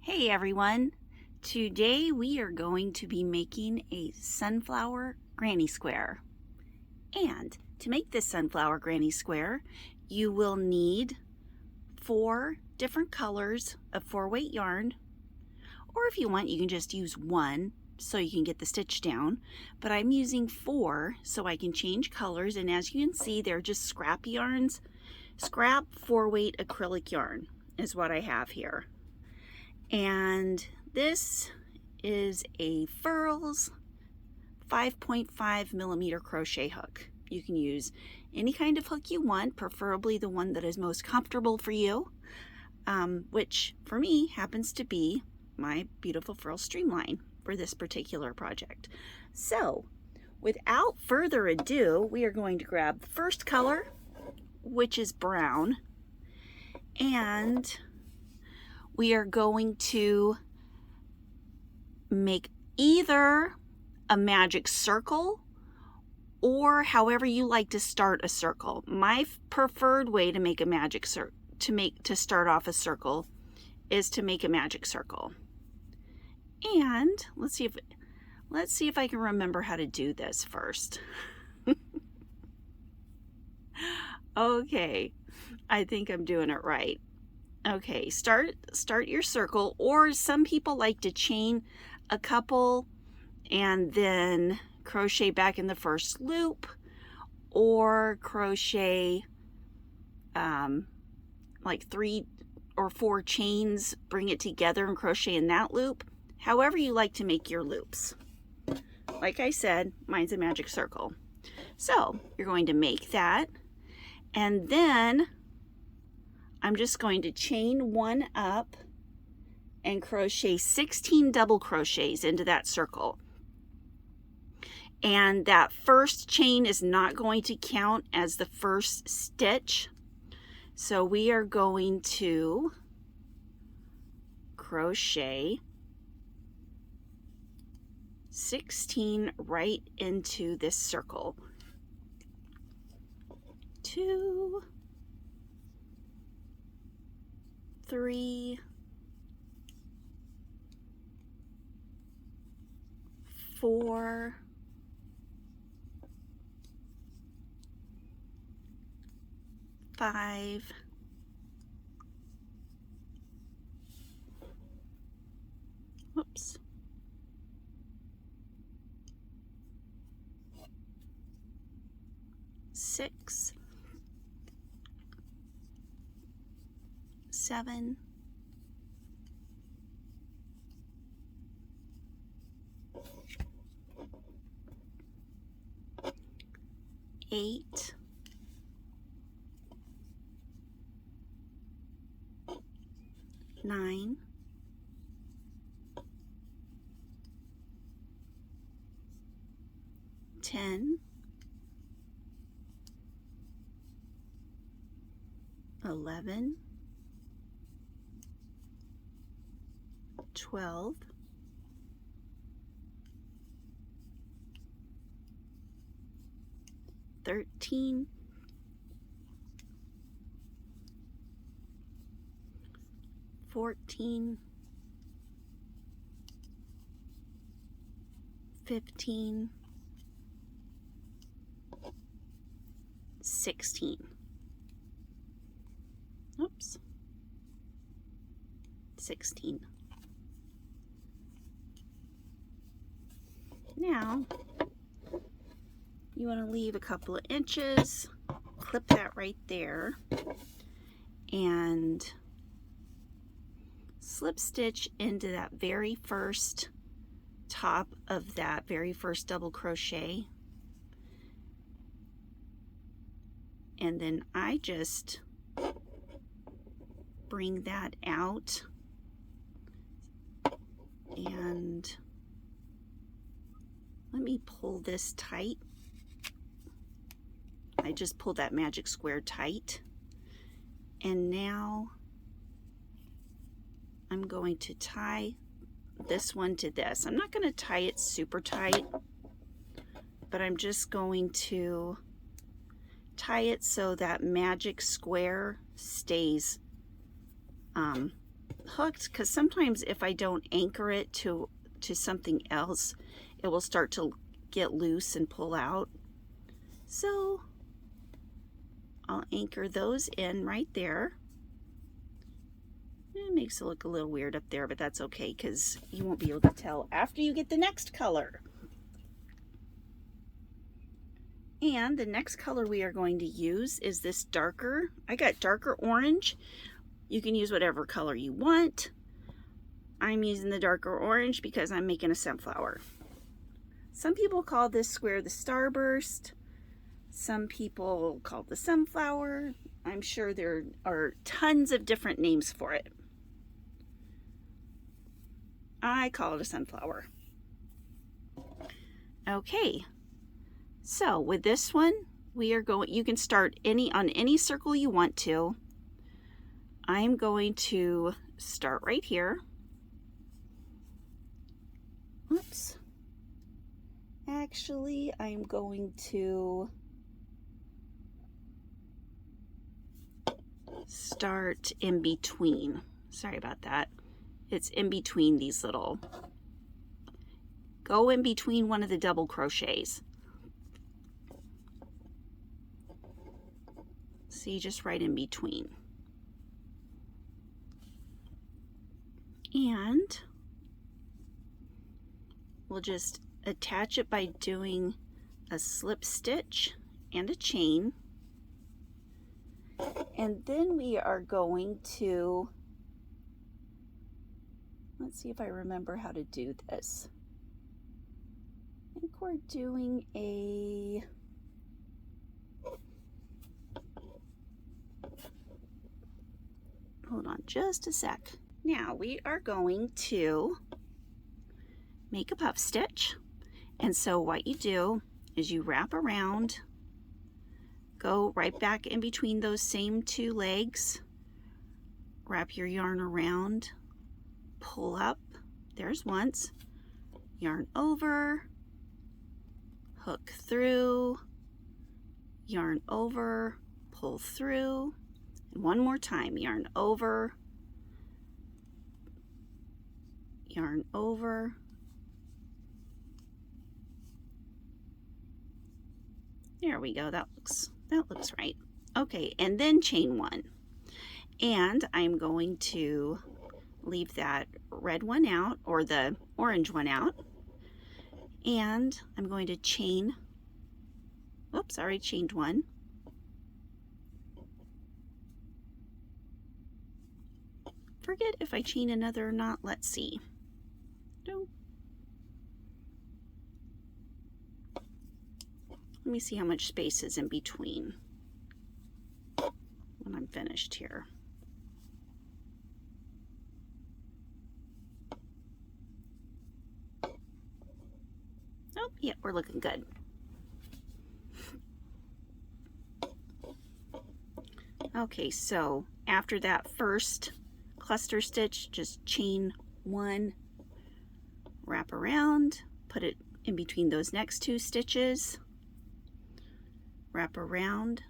Hey everyone! Today we are going to be making a sunflower granny square. And to make this sunflower granny square, you will need 4 different colors of 4-weight yarn. Or if you want, you can just use 1 so you can get the stitch down. But I'm using 4 so I can change colors, and as you can see, they're just scrap yarns. Scrap 4-weight acrylic yarn is what I have here. And this is a Furls 5.5 millimeter crochet hook. You can use any kind of hook you want, preferably the one that is most comfortable for you, which for me happens to be my beautiful Furls Streamline for this particular project. So without further ado, we are going to grab the first color, which is brown, and we are going to make either a magic circle or however you like to start a circle. My preferred way to make a magic circle, to start off a circle, is to make a magic circle. And let's see if I can remember how to do this first. Okay, I think I'm doing it right. Okay, start your circle, or some people like to chain a couple and then crochet back in the first loop, or crochet like 3 or 4 chains, bring it together and crochet in that loop. However you like to make your loops. Like I said, mine's a magic circle. So you're going to make that, and then I'm just going to chain 1 up and crochet 16 double crochets into that circle. And that first chain is not going to count as the first stitch. So we are going to crochet 16 right into this circle. 2, 3, 4, 5, 6, 7, 8, 9, 10, 11, 12, 13, 14, 15, 16. Oops. 16. Now, you want to leave a couple of inches, clip that right there, and slip stitch into that very first top of that very first double crochet. And then I just bring that out and let me pull this tight. I just pulled that magic square tight, and now I'm going to tie this one to this. I'm not going to tie it super tight, but I'm just going to tie it so that magic square stays hooked, because sometimes if I don't anchor it to something else, it will start to get loose and pull out. So I'll anchor those in right there. It makes it look a little weird up there, but that's okay because you won't be able to tell after you get the next color. And the next color we are going to use is this darker. I got darker orange. You can use whatever color you want. I'm using the darker orange because I'm making a sunflower. Some people call this square the starburst. Some people call it the sunflower. I'm sure there are tons of different names for it. I call it a sunflower. Okay, so with this one, we are going, you can start on any circle you want to. I'm going to start right here. Oops. Actually, I'm going to start in between. Sorry about that. It's in between these little. Go in between one of the double crochets. See, just right in between. And we'll just attach it by doing a slip stitch and a chain. And then we are going to, let's see if I remember how to do this. I think we're doing a, hold on just a sec. Now we are going to make a puff stitch. And so what you do is you wrap around, go right back in between those same two legs, wrap your yarn around, pull up, there's once, yarn over, hook through, yarn over, pull through, and one more time, yarn over, yarn over, there we go, that looks right. Okay, and then chain one. And I'm going to leave that red one out, or the orange one out. And I'm going to chain, whoops, I already chained one. Forget if I chain another or not, let's see. No. Let me see how much space is in between when I'm finished here. Oh, yeah, we're looking good. Okay, so after that first cluster stitch, just chain one, wrap around, put it in between those next two stitches, wrap around,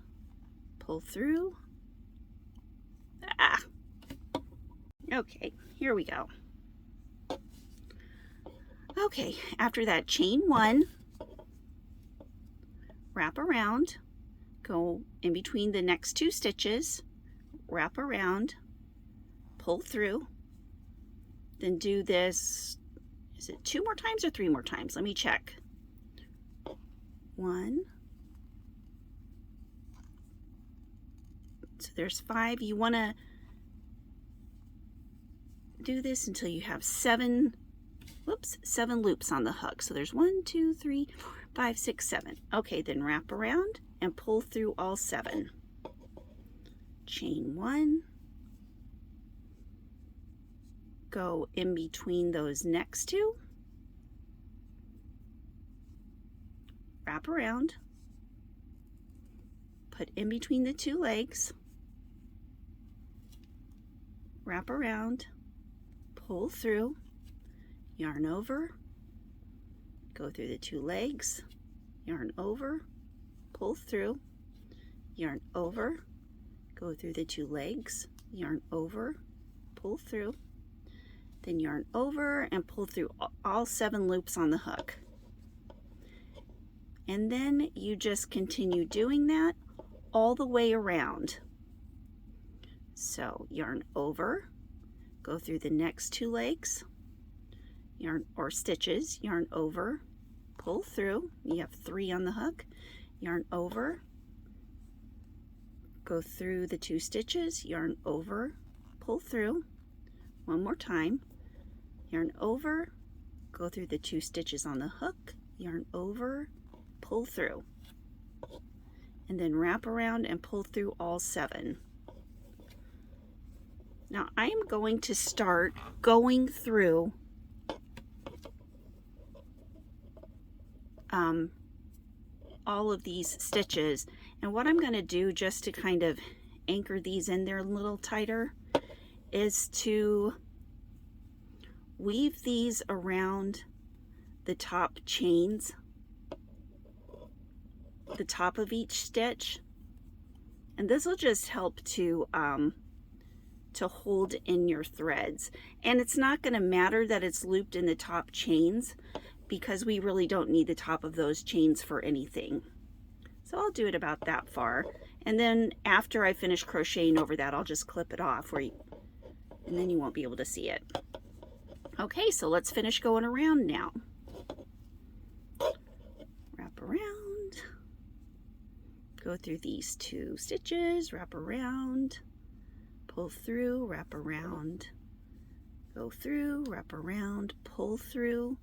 pull through. Ah! Okay, here we go. Okay, after that, chain one, wrap around, go in between the next two stitches, wrap around, pull through, then do this, is it 2 more times or 3 more times? Let me check. 1, so there's 5. You want to do this until you have 7 loops on the hook. So there's 1, 2, 3, 4, 5, 6, 7. Okay, then wrap around and pull through all 7. Chain 1, go in between those next 2, wrap around, put in between the 2 legs, wrap around, pull through, yarn over, go through the 2 legs, yarn over, pull through, yarn over, go through the 2 legs, yarn over, pull through, Then yarn over and pull through all 7 loops on the hook. And then you just continue doing that all the way around. So yarn over, go through the next 2 legs, yarn or stitches, yarn over, pull through, you have 3 on the hook, yarn over, go through the 2 stitches, yarn over, pull through, one more time, yarn over, go through the 2 stitches on the hook, yarn over, pull through, and then wrap around and pull through all 7. Now I'm going to start going through all of these stitches, and what I'm going to do just to kind of anchor these in there a little tighter is to weave these around the top chains, the top of each stitch, and this will just help to hold in your threads. And it's not going to matter that it's looped in the top chains, because we really don't need the top of those chains for anything. So I'll do it about that far, and then after I finish crocheting over that, I'll just clip it off and then you won't be able to see it. Okay, so let's finish going around now. Wrap around, go through these 2 stitches, wrap around, pull through, wrap around, go through, wrap around, pull through,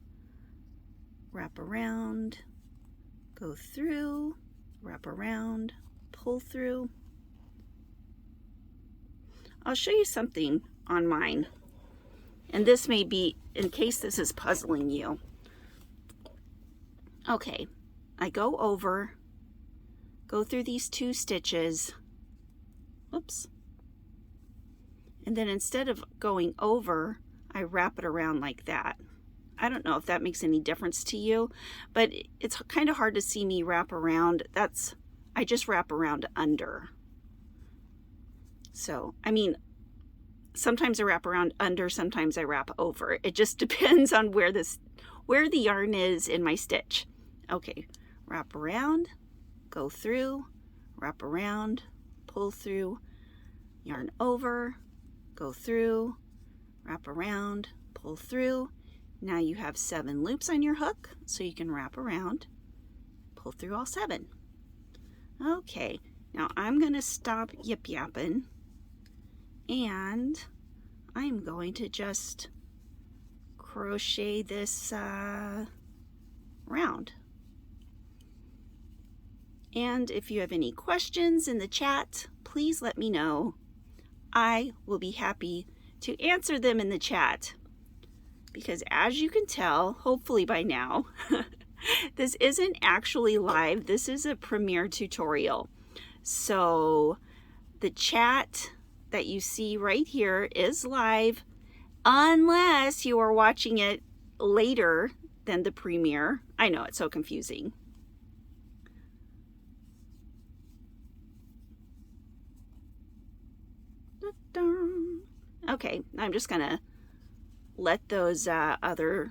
wrap around, go through, wrap around, pull through. I'll show you something on mine, and this may be in case this is puzzling you. Okay, I go over, go through these 2 stitches, oops, and then instead of going over, I wrap it around like that. I don't know if that makes any difference to you, but it's kind of hard to see me wrap around. I just wrap around under. So, I mean, sometimes I wrap around under, sometimes I wrap over. It just depends on where the yarn is in my stitch. Okay, wrap around, go through, wrap around, pull through, yarn over, go through, wrap around, pull through. Now you have 7 loops on your hook, so you can wrap around, pull through all 7. Okay, now I'm going to stop yip-yapping, and I'm going to just crochet this round. And if you have any questions in the chat, please let me know. I will be happy to answer them in the chat. Because as you can tell, hopefully by now, this isn't actually live. This is a premiere tutorial. So the chat that you see right here is live, unless you are watching it later than the premiere. I know, it's so confusing. Okay, I'm just gonna let those other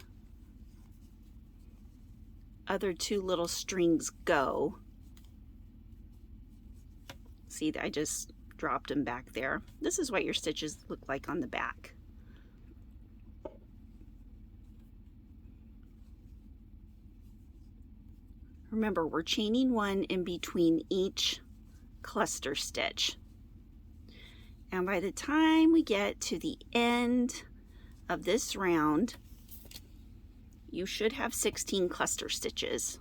2 little strings go. See, I just dropped them back there. This is what your stitches look like on the back. Remember, we're chaining 1 in between each cluster stitch. And by the time we get to the end of this round, you should have 16 cluster stitches.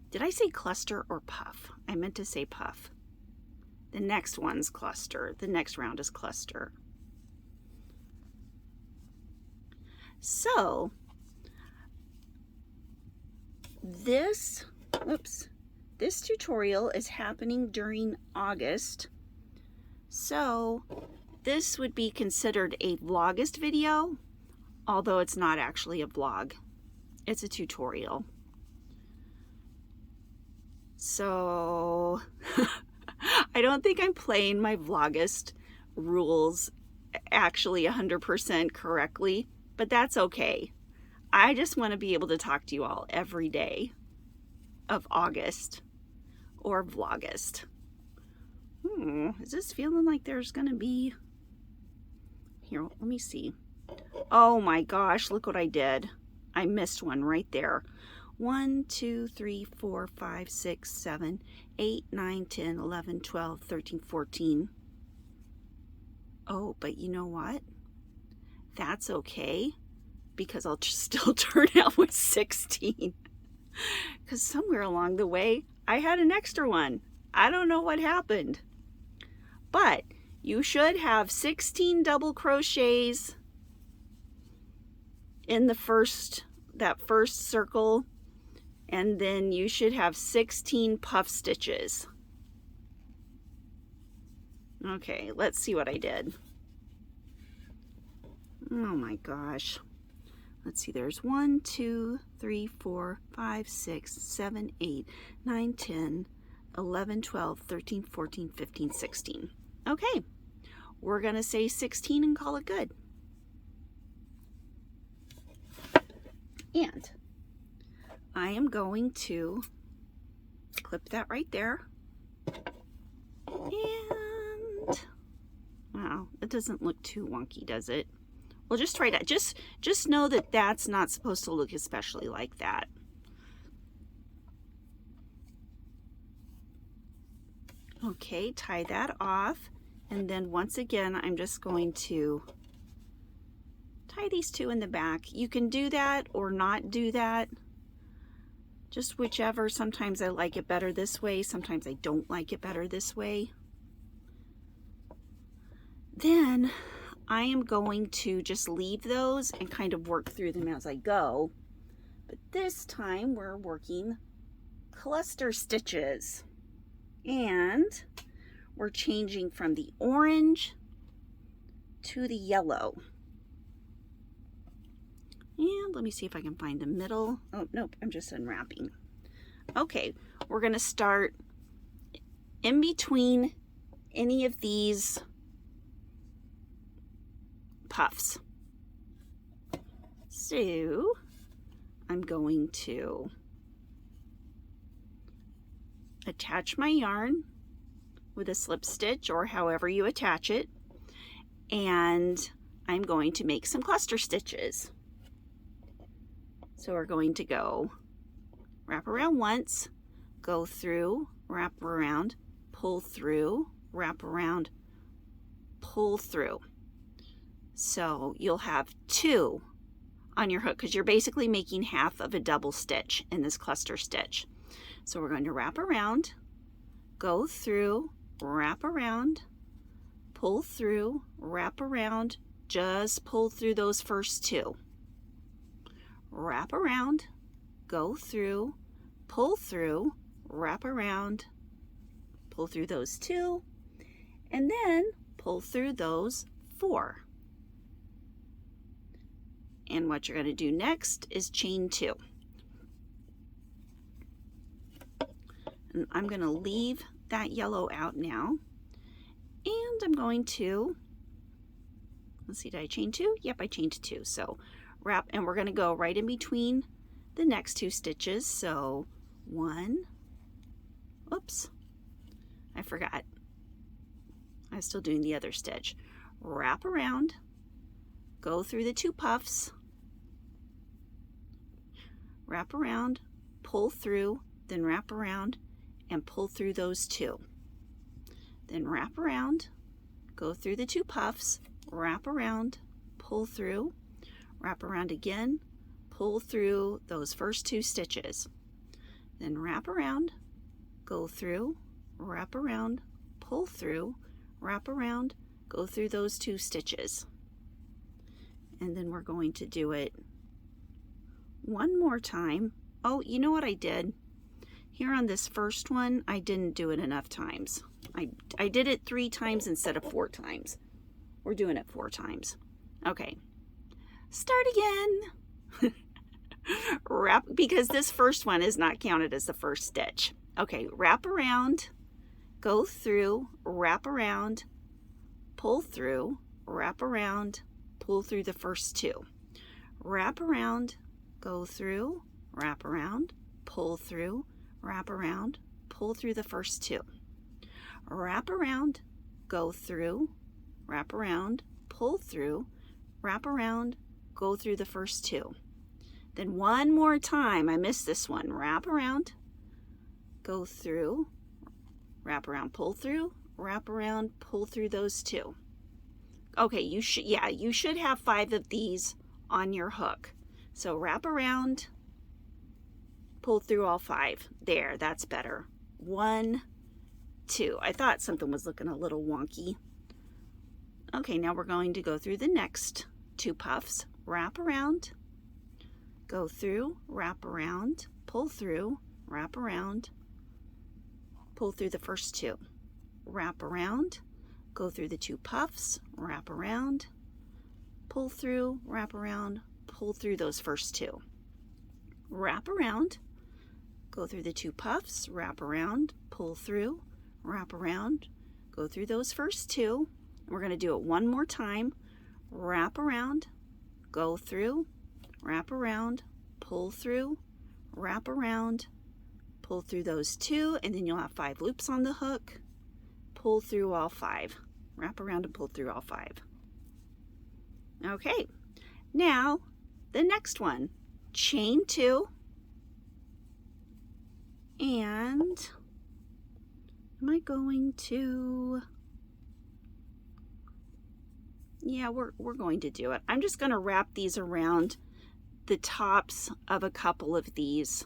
Did I say cluster or puff? I meant to say puff. The next one's cluster. The next round is cluster. So this tutorial is happening during August. So this would be considered a vlogist video, although it's not actually a vlog. It's a tutorial. So I don't think I'm playing my vlogist rules actually 100% correctly, but that's okay. I just want to be able to talk to you all every day of August or Vlogust. Is this feeling like there's going to be... Here, let me see. Oh my gosh, look what I did. I missed one right there. 1, 2, 3, 4, 5, 6, 7, 8, 9, 10, 11, 12, 13, 14. Oh, but you know what? That's okay, because I'll still turn out with 16. Because somewhere along the way, I had an extra one. I don't know what happened. But you should have 16 double crochets in that first circle, and then you should have 16 puff stitches. Okay, let's see what I did. Oh my gosh. Let's see, there's 1, 2, 3, 4, 5, 6, 7, 8, 9, 10, 11, 12, 13, 14, 15, 16. Okay, we're going to say 16 and call it good. And I am going to clip that right there. And wow, it doesn't look too wonky, does it? Well, just try to just know that that's not supposed to look especially like that. Okay, tie that off, and then once again I'm just going to tie these two in the back. You can do that or not do that, just whichever. Sometimes I like it better this way, sometimes I don't like it better this way. Then I am going to just leave those and kind of work through them as I go. But this time we're working cluster stitches. And we're changing from the orange to the yellow. And let me see if I can find the middle. Oh, nope, I'm just unwrapping. Okay, we're going to start in between any of these puffs. So I'm going to attach my yarn with a slip stitch or however you attach it, and I'm going to make some cluster stitches. So we're going to go wrap around once, go through, wrap around, pull through, wrap around, pull through. So you'll have 2 on your hook because you're basically making half of a double stitch in this cluster stitch. So we're going to wrap around, go through, wrap around, pull through, wrap around, just pull through those first 2. Wrap around, go through, pull through, wrap around, pull through those 2, and then pull through those 4. And what you're going to do next is chain 2. And I'm going to leave that yellow out now. And I'm going to, let's see, did I chain 2? Yep, I chained 2. So wrap, and we're going to go right in between the next 2 stitches. So 1, oops, I forgot. I'm still doing the other stitch. Wrap around, go through the 2 puffs, wrap around, pull through, then wrap around, and pull through those 2. Then wrap around, go through the 2 puffs, wrap around, pull through, wrap around again, pull through those first 2 stitches. Then wrap around, go through, wrap around, pull through, wrap around, go through those 2 stitches. And then we're going to do it one more time. Oh, you know what I did? Here on this first one, I didn't do it enough times. I did it 3 times instead of 4 times. We're doing it 4 times. Okay, start again. Wrap, because this first one is not counted as the first stitch. Okay, wrap around, go through, wrap around, pull through, wrap around, pull through the first two. Wrap around, go through, wrap around, pull through, wrap around, pull through the first two. Wrap around, go through, wrap around, pull through, wrap around, go through the first two. Then one more time, I missed this one. Wrap around, go through, wrap around, pull through, wrap around, pull through those two. Okay, you should have 5 of these on your hook. So wrap around, pull through all 5. There, that's better. 1, 2. I thought something was looking a little wonky. Okay, now we're going to go through the next 2 puffs. Wrap around, go through, wrap around, pull through, wrap around, pull through the first 2. Wrap around, go through the 2 puffs, wrap around, pull through, wrap around, pull through those first 2. Wrap around, go through the 2 puffs, wrap around, pull through, wrap around, go through those first 2. We're going to do it one more time. Wrap around, go through, wrap around, pull through, wrap around, pull through those 2, and then you'll have 5 loops on the hook. Pull through all 5. Wrap around and pull through all 5. Okay, now the next one. Chain 2, and am I going to... Yeah, we're going to do it. I'm just going to wrap these around the tops of a couple of these.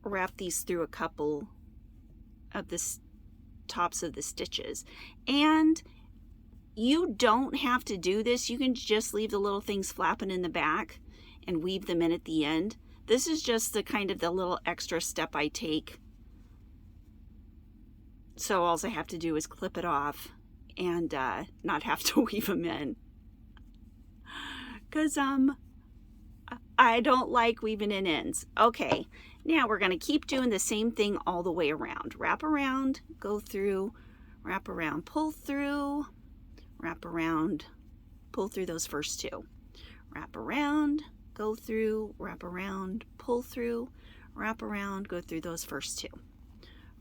Wrap these through a couple of the tops of the stitches. And you don't have to do this. You can just leave the little things flapping in the back and weave them in at the end. This is just the kind of the little extra step I take. So all I have to do is clip it off and not have to weave them in. Because I don't like weaving in ends. Okay, now we're going to keep doing the same thing all the way around. Wrap around, go through, wrap around, pull through, wrap around, pull through those first 2. Wrap around, go through, wrap around, pull through, wrap around, go through those first 2.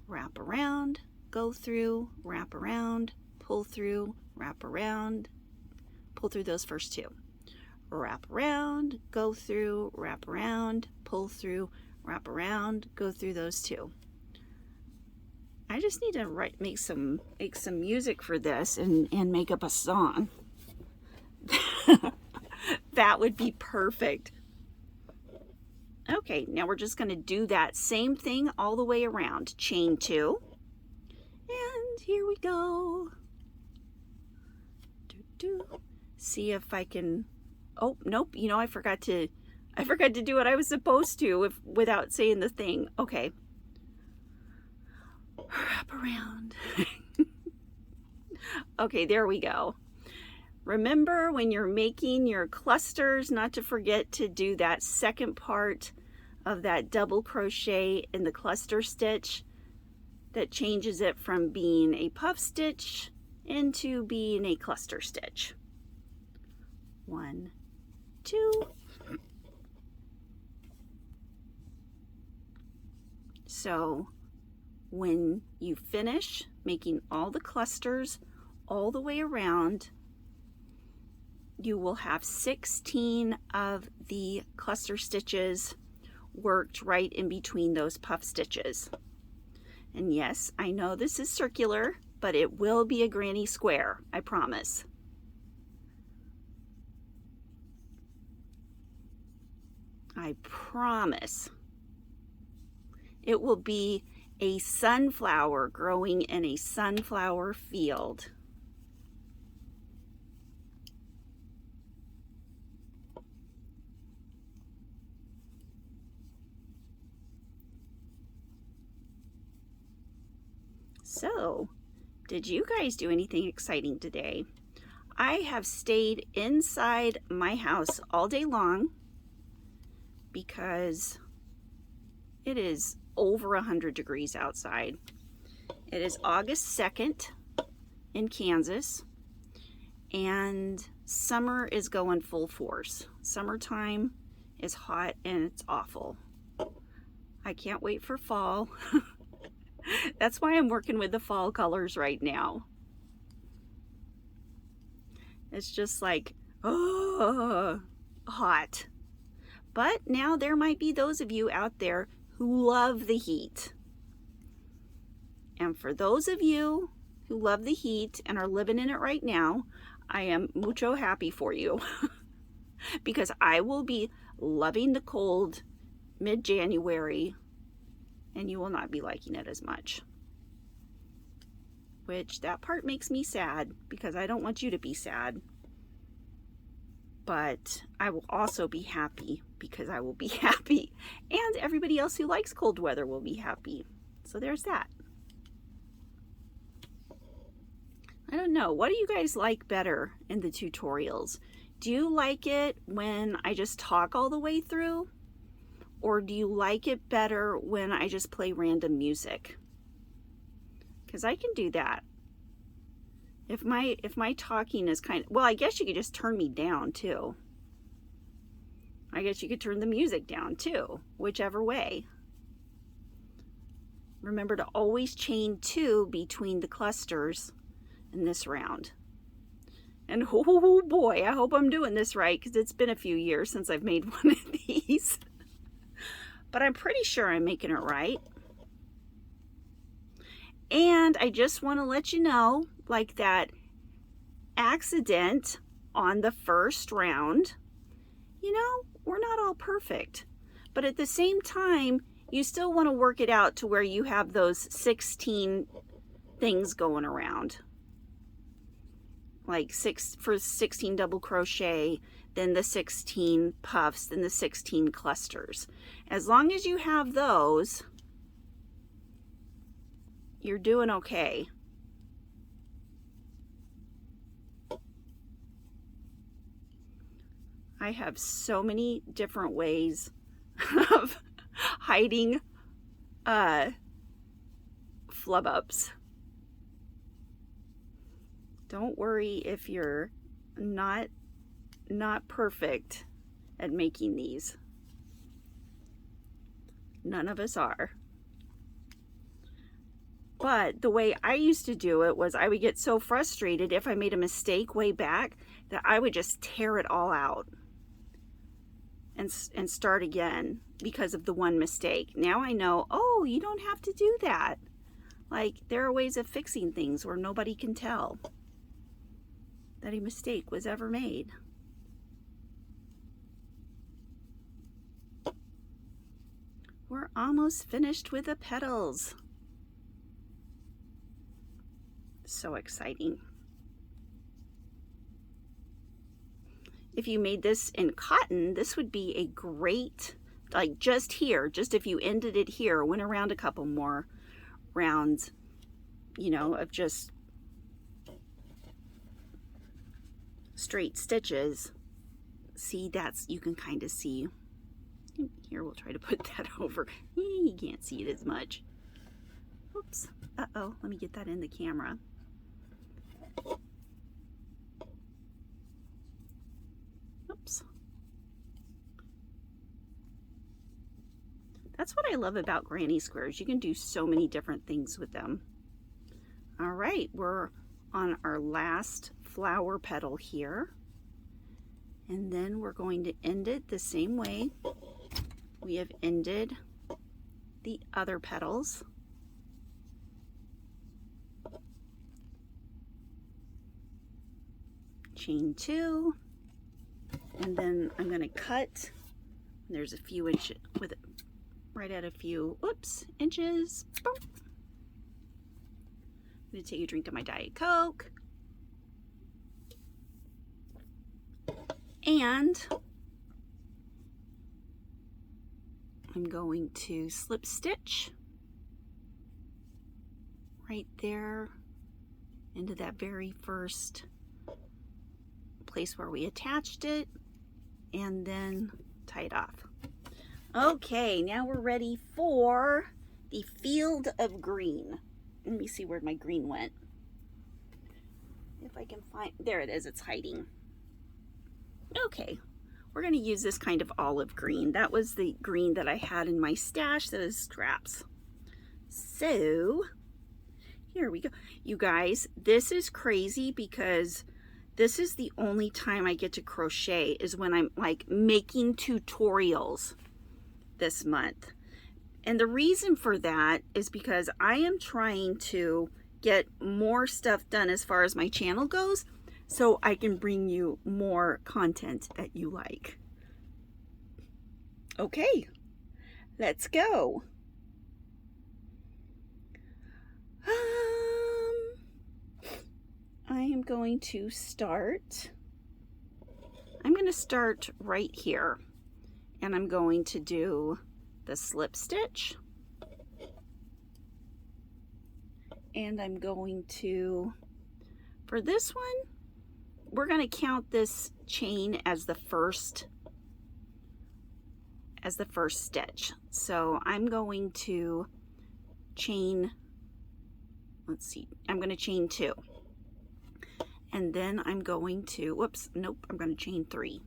Wrap around, go through, wrap around, pull through, wrap around, pull through those first 2. Wrap around, go through, wrap around, pull through, wrap around, go through those 2. I just need to make some music for this and make up a song. That would be perfect. Okay, now we're just going to do that same thing all the way around. Chain 2. And here we go. See if I can... Oh, nope. You know, I forgot to do what I was supposed to without saying the thing. Okay. Wrap around. Okay, there we go. Remember when you're making your clusters, not to forget to do that second part of that double crochet in the cluster stitch that changes it from being a puff stitch into being a cluster stitch. 1, 2. So when you finish making all the clusters all the way around, you will have 16 of the cluster stitches worked right in between those puff stitches. And yes, I know this is circular, but it will be a granny square, I promise. I promise. It will be a sunflower growing in a sunflower field. So, did you guys do anything exciting today? I have stayed inside my house all day long because it is over 100 degrees outside. It is August 2nd, in Kansas, and summer is going full force. Summertime is hot and it's awful. I can't wait for fall. That's why I'm working with the fall colors right now. It's just like, oh, hot. But now there might be those of you out there who love the heat. And for those of you who love the heat and are living in it right now, I am mucho happy for you. Because I will be loving the cold mid-January, and you will not be liking it as much. Which, that part makes me sad, because I don't want you to be sad. But I will also be happy, because I will be happy. And everybody else who likes cold weather will be happy. So there's that. I don't know. What do you guys like better in the tutorials? Do you like it when I just talk all the way through? Or do you like it better when I just play random music? Because I can do that. If my talking is kind of, well, I guess you could just turn me down too. I guess you could turn the music down too, whichever way. Remember to always chain 2 between the clusters in this round. And oh boy, I hope I'm doing this right, because it's been a few years since I've made one of these. But I'm pretty sure I'm making it right. And I just want to let you know, like that accident on the first round, you know, we're not all perfect. But at the same time, you still want to work it out to where you have those 16 things going around. Like 16 double crochet, then the 16 puffs, then the 16 clusters. As long as you have those, you're doing okay. I have so many different ways of hiding flub ups. Don't worry if you're not perfect at making these. None of us are. But the way I used to do it was I would get so frustrated if I made a mistake way back that I would just tear it all out and start again because of the one mistake. Now I know, oh, you don't have to do that. Like, there are ways of fixing things where nobody can tell that a mistake was ever made. We're almost finished with the petals. So exciting. If you made this in cotton, this would be a great, like just here, just if you ended it here, went around a couple more rounds, you know, of just straight stitches. See, that's, you can kind of see. Here, we'll try to put that over. You can't see it as much. Oops. Uh-oh, let me get that in the camera. Oops. That's what I love about granny squares. You can do so many different things with them. All right, we're on our last flower petal here. And then we're going to end it the same way we have ended the other petals. Chain 2, and then I'm going to cut. There's a few inches with it, right at a few inches. Boom. I'm going to take a drink of my Diet Coke, and I'm going to slip stitch right there into that very first place where we attached it, and then tie it off. Okay, now we're ready for the field of green. Let me see where my green went. If I can find, there it is, it's hiding. Okay, we're going to use this kind of olive green. That was the green that I had in my stash, those scraps. So here we go. You guys, this is crazy because this is the only time I get to crochet is when I'm like making tutorials this month. And the reason for that is because I am trying to get more stuff done as far as my channel goes, so I can bring you more content that you like. Okay, let's go. I am going to start. I'm going to start right here, and I'm going to do the slip stitch, and I'm going to, for this one, we're going to count this chain as the first stitch. So I'm going to chain, let's see, I'm going to chain 2, and then I'm going to, whoops, nope, I'm going to chain 3,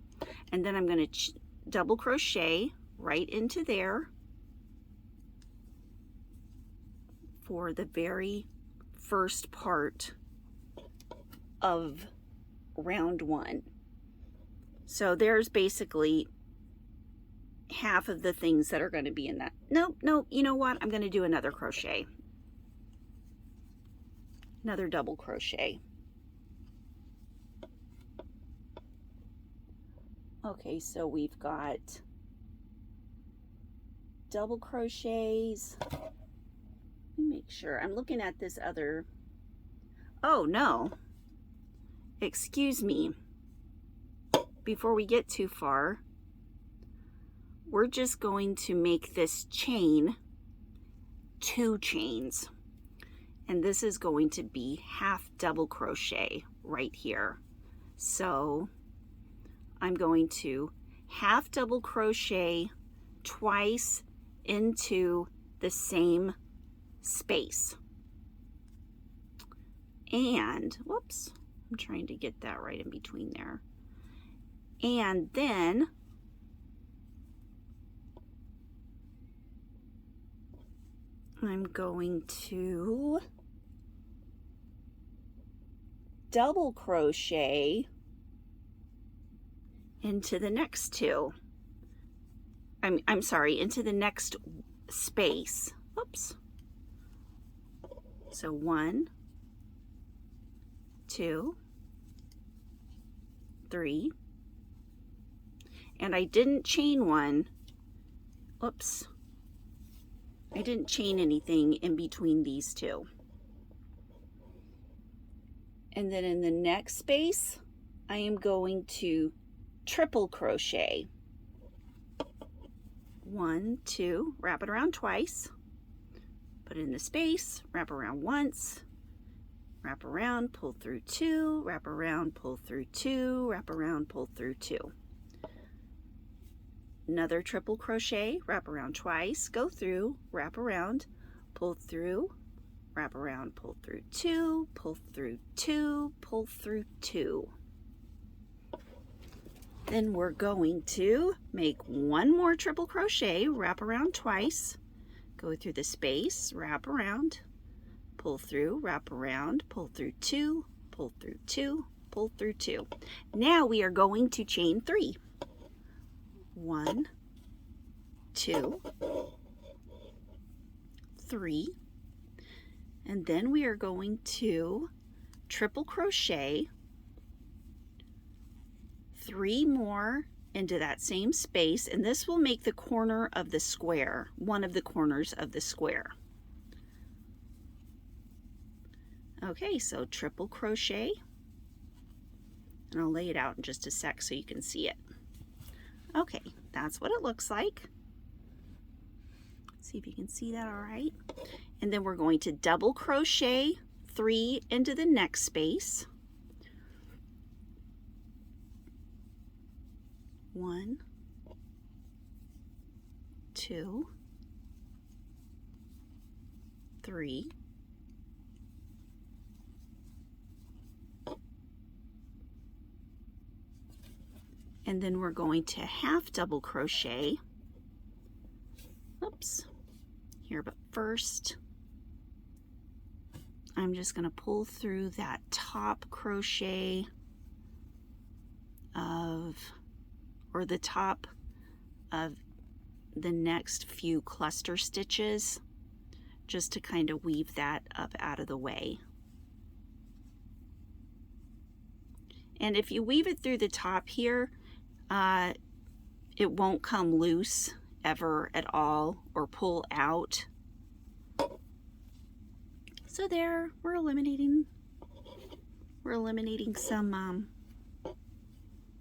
and then I'm going to double crochet right into there for the very first part of round 1. So there's basically half of the things that are going to be in that. Nope, you know what? I'm going to do another crochet. Another double crochet. Okay, so we've got double crochets. Let me make sure. I'm looking at this other. Oh, no. Excuse me. Before we get too far, we're just going to make this chain 2 chains. And this is going to be half double crochet right here. So I'm going to half double crochet twice into the same space. And, whoops, I'm trying to get that right in between there. And then I'm going to double crochet into the next 2. I'm sorry, into the next space. Oops. So 1, 2, 3, and I didn't chain 1. Oops. I didn't chain anything in between these 2. And then in the next space, I am going to triple crochet. 1, 2, wrap it around twice, put it in the space, wrap around once, wrap around, pull through 2, wrap around, pull through 2, wrap around, pull through 2. Another triple crochet, wrap around twice, go through, wrap around, pull through, wrap around, pull through 2, pull through 2, pull through 2. Then we're going to make 1 more triple crochet, wrap around twice, go through the space, wrap around, pull through, wrap around, pull through 2, pull through 2, pull through 2. Now we are going to chain 3. 1, 2, 3, and then we are going to triple crochet 3 more into that same space, and this will make the corner of the square, one of the corners of the square. Okay, so triple crochet, and I'll lay it out in just a sec so you can see it. Okay, that's what it looks like. See if you can see that all right. And then we're going to double crochet 3 into the next space. 1, 2, 3, And then we're going to half double crochet. Oops, here, but first I'm just going to pull through that top crochet or the top of the next few cluster stitches, just to kind of weave that up out of the way. And if you weave it through the top here, it won't come loose ever at all or pull out. So there, we're eliminating some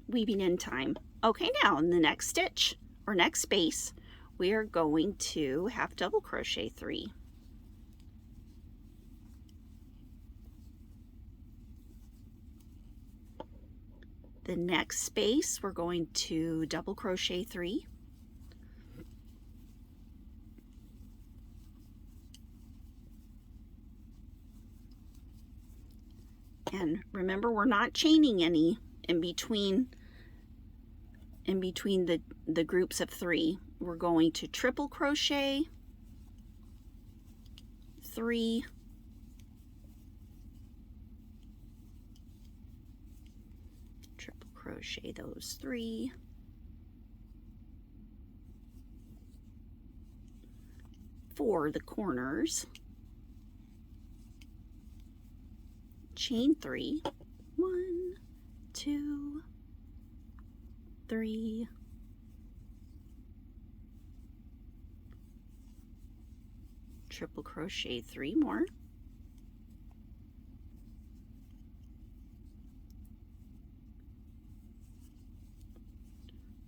weaving in time. Okay, now in the next stitch or next space, we are going to half double crochet 3. The next space, we're going to double crochet 3. And remember, we're not chaining any in between the groups of 3. We're going to triple crochet 3, triple crochet those 3, for the corners, chain 3, 1, 2, 3, triple crochet 3 more,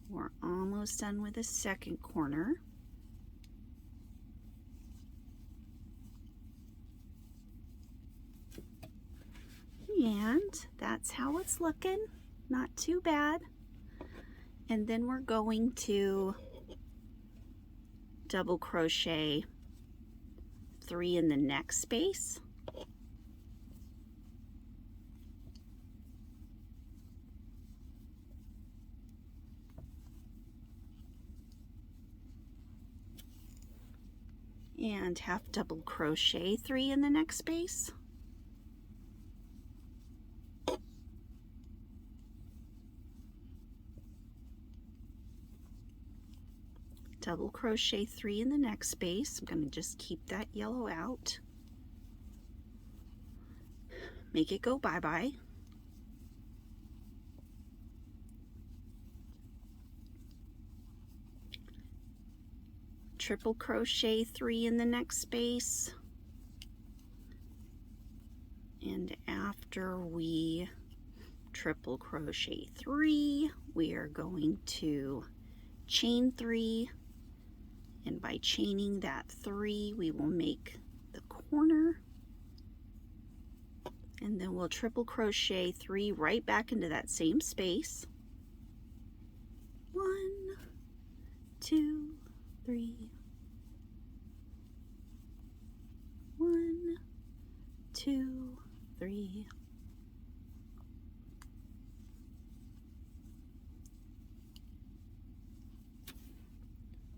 we're almost done with the second corner, and that's how it's looking, not too bad. And then we're going to double crochet 3 in the next space, and half double crochet 3 in the next space, double crochet 3 in the next space. I'm going to just keep that yellow out, make it go bye-bye. Triple crochet 3 in the next space, and after we triple crochet 3, we are going to chain 3, and by chaining that 3, we will make the corner, and then we'll triple crochet 3 right back into that same space. 1, 2, 3, 1, 2, 3,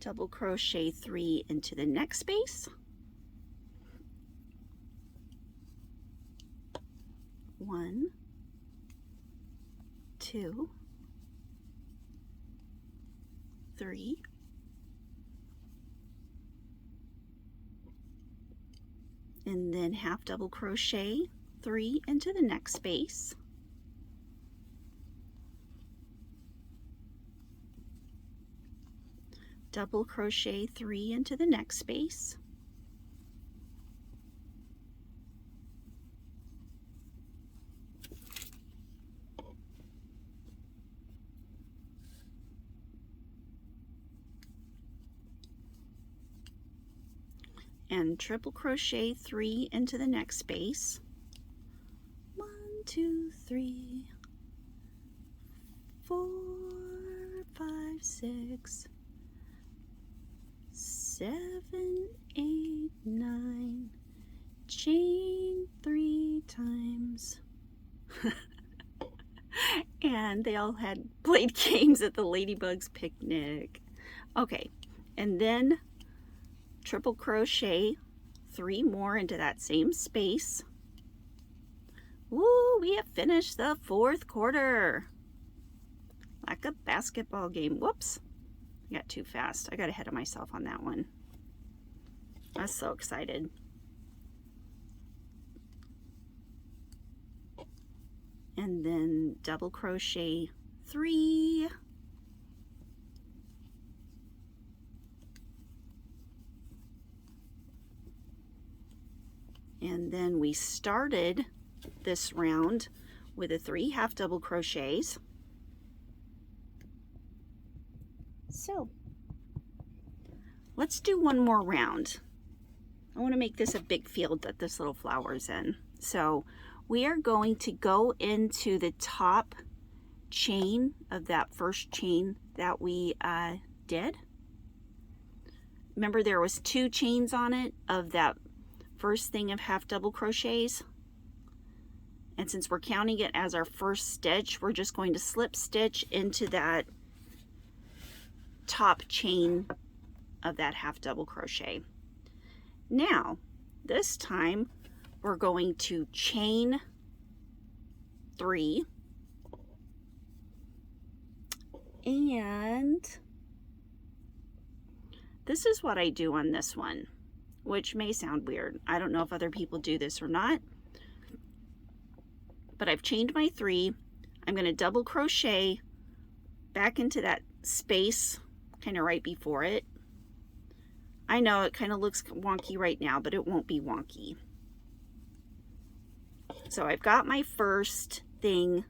double crochet 3 into the next space, 1, 2, 3, and then half double crochet 3 into the next space, double crochet 3 into the next space, and triple crochet 3 into the next space. 1, 2, 3, 4, 5, 6, 7, 8, 9, chain 3 times, And they all had played games at the Ladybug's picnic. Okay, and then triple crochet 3 more into that same space. Woo, we have finished the 4th quarter. Like a basketball game. Whoops, I got too fast. I got ahead of myself on that one. I was so excited. And then double crochet 3. And then we started this round with a 3 half double crochets. So let's do one more round. I want to make this a big field that this little flower is in. So we are going to go into the top chain of that first chain that we did. Remember there was 2 chains on it of that first thing of half double crochets. And since we're counting it as our first stitch, we're just going to slip stitch into that top chain of that half double crochet. Now, this time we're going to chain 3 and this is what I do on this one, which may sound weird. I don't know if other people do this or not, but I've chained my 3. I'm going to double crochet back into that space kind of right before it. I know it kind of looks wonky right now, but it won't be wonky. So I've got my first thing,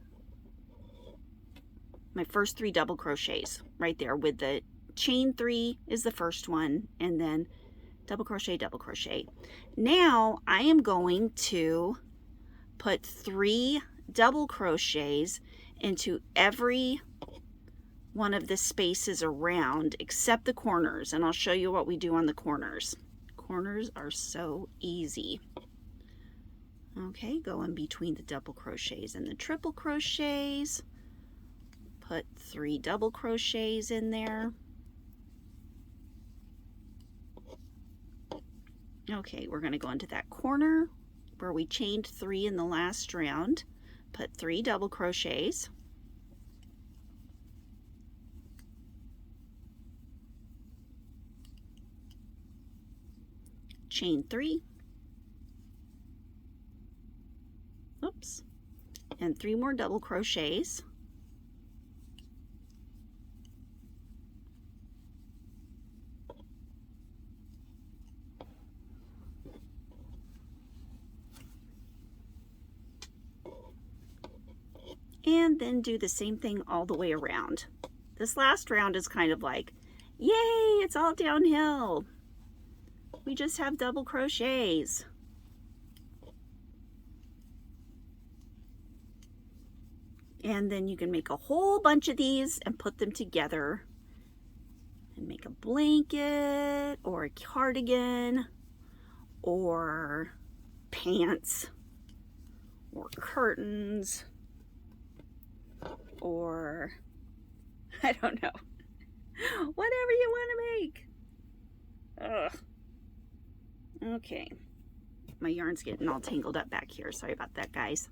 my first 3 double crochets right there with the chain 3 is the first one, and then double crochet, double crochet. Now I am going to put 3 double crochets into every one of the spaces around except the corners, and I'll show you what we do on the corners. Corners are so easy. Okay, go in between the double crochets and the triple crochets. Put 3 double crochets in there. Okay, we're going to go into that corner where we chained 3 in the last round. Put 3 double crochets. Chain 3. Oops. And 3 more double crochets. And then do the same thing all the way around. This last round is kind of like, yay, it's all downhill. We just have double crochets. And then you can make a whole bunch of these and put them together and make a blanket or a cardigan or pants or curtains or I don't know, whatever you want to make. Ugh. Okay, my yarn's getting all tangled up back here. Sorry about that, guys.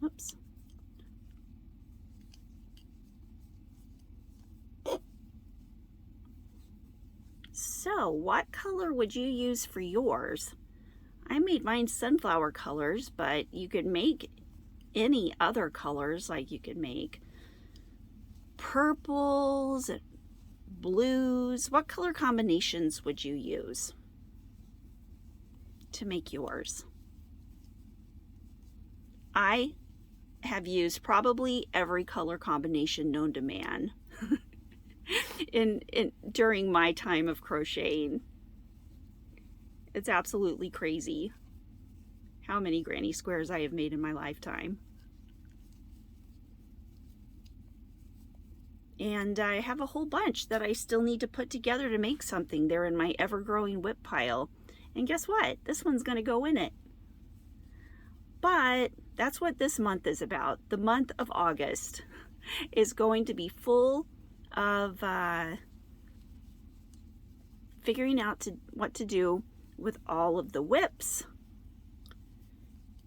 Oops. So, what color would you use for yours? I made mine sunflower colors, but you could make any other colors. Like you could make purples and blues. What color combinations would you use to make yours? I have used probably every color combination known to man during my time of crocheting. It's absolutely crazy how many granny squares I have made in my lifetime. And I have a whole bunch that I still need to put together to make something. They're in my ever-growing whip pile. And guess what? This one's going to go in it. But that's what this month is about. The month of August is going to be full of figuring out what to do with all of the whips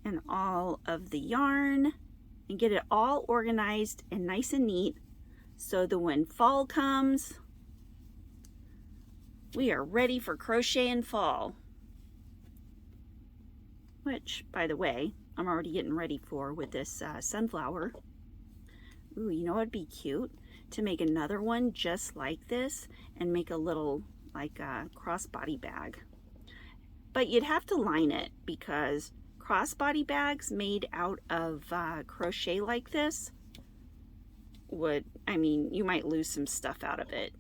and all of the yarn, and get it all organized and nice and neat so that when fall comes, we are ready for crochet in fall. Which, by the way, I'm already getting ready for with this sunflower. Ooh, you know what'd be cute? To make another one just like this and make a little like crossbody bag. But you'd have to line it, because crossbody bags made out of crochet like this would, I mean, you might lose some stuff out of it.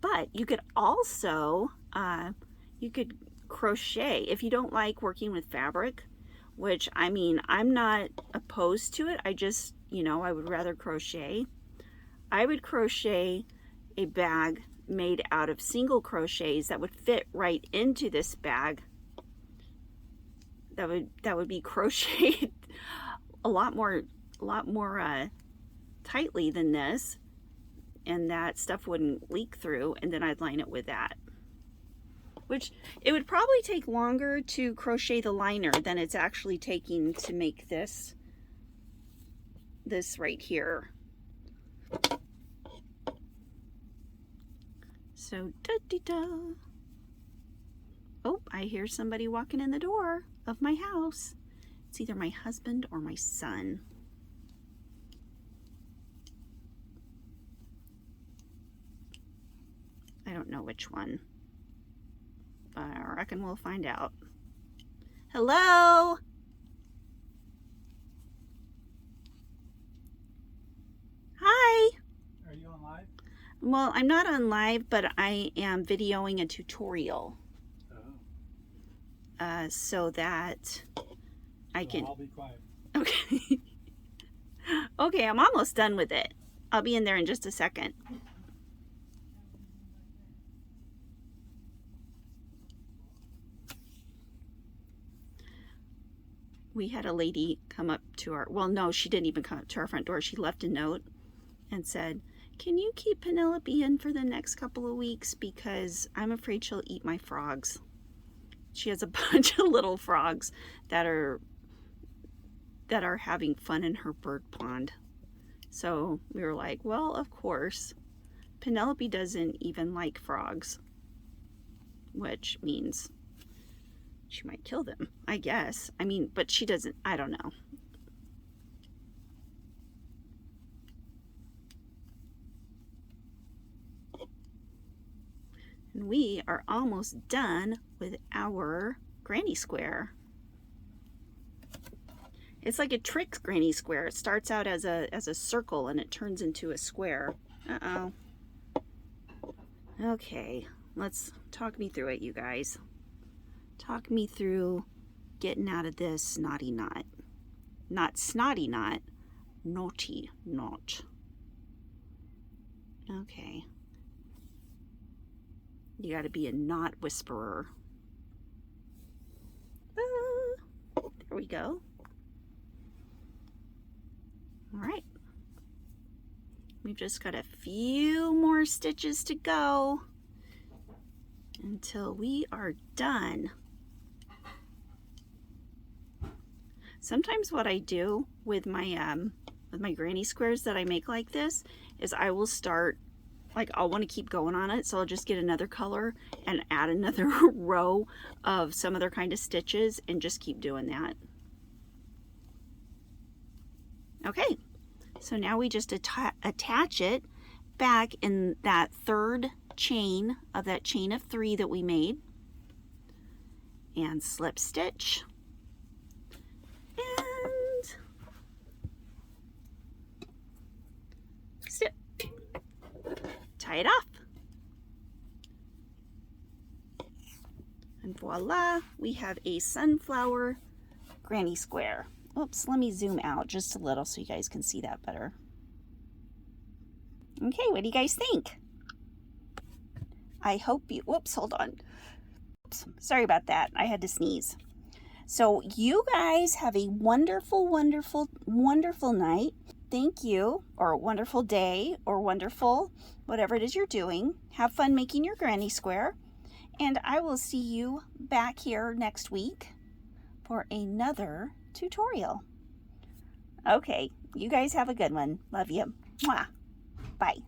But you could also, you could crochet if you don't like working with fabric, which, I mean, I'm not opposed to it. I just, you know, I would rather crochet. I would crochet a bag made out of single crochets that would fit right into this bag. That would be crocheted a lot more tightly than this, and that stuff wouldn't leak through, and then I'd line it with that. Which, it would probably take longer to crochet the liner than it's actually taking to make this right here. So, da-de-da. Oh, I hear somebody walking in the door of my house. It's either my husband or my son. I don't know which one, but I reckon we'll find out. Hello? Hi. Are you on live? Well, I'm not on live, but I am videoing a tutorial. Oh. So that I can... I'll be quiet. Okay. Okay, I'm almost done with it. I'll be in there in just a second. We had a lady come up to our, well, no, she didn't even come up to our front door. She left a note and said, "Can you keep Penelope in for the next couple of weeks, because I'm afraid she'll eat my frogs." She has a bunch of little frogs that are having fun in her bird pond. So we were like, well, of course. Penelope doesn't even like frogs, which means she might kill them, I guess. I mean, but she doesn't, I don't know. And we are almost done with our granny square. It's like a trick granny square. It starts out as a circle and it turns into a square. Uh-oh. Okay, let's talk me through it, you guys. Talk me through getting out of this snotty knot. Not snotty knot, naughty knot. Okay. You got to be a knot whisperer. There we go. All right. We've just got a few more stitches to go until we are done. Sometimes what I do with my granny squares that I make like this is I will start, like, I'll want to keep going on it, so I'll just get another color and add another row of some other kind of stitches and just keep doing that. Okay, so now we just attach it back in that third chain of that chain of 3 that we made, and slip stitch, and snip, tie it off, and voila, we have a sunflower granny square. Oops, let me zoom out just a little so you guys can see that better. Okay, what do you guys think? I hope you, whoops, hold on. Sorry about that. I had to sneeze. So you guys have a wonderful, wonderful, wonderful night. Thank you, or wonderful day, or wonderful, whatever it is you're doing. Have fun making your granny square. And I will see you back here next week for another tutorial. Okay, you guys have a good one. Love you. Mwah. Bye.